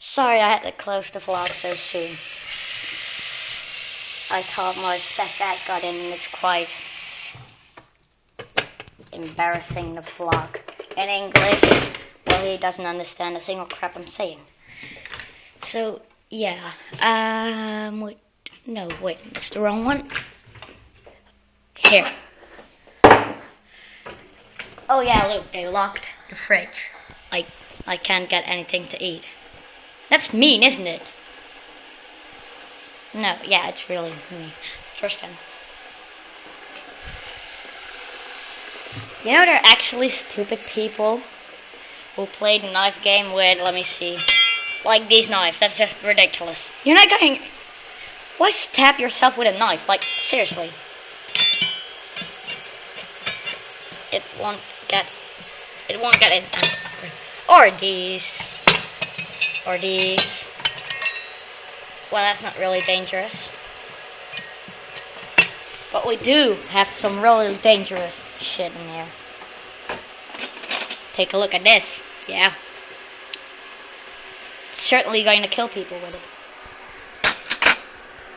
Sorry I had to close the vlog so soon. I thought my stepdad got in and it's quite embarrassing the vlog in English. Well, he doesn't understand a single crap I'm saying. So, yeah. Wait, that's the wrong one. Here. Oh yeah, look, they locked the fridge. I can't get anything to eat. That's mean, isn't it? No, yeah, it's really mean. Tristan. You know there are actually stupid people who play the knife game with, let me see, like these knives. That's just ridiculous. You're not going... Why stab yourself with a knife? Like, seriously. It won't get in. Or these. Or these. Well, that's not really dangerous. But we do have some really dangerous shit in here. Take a look at this. Yeah. It's certainly going to kill people with it.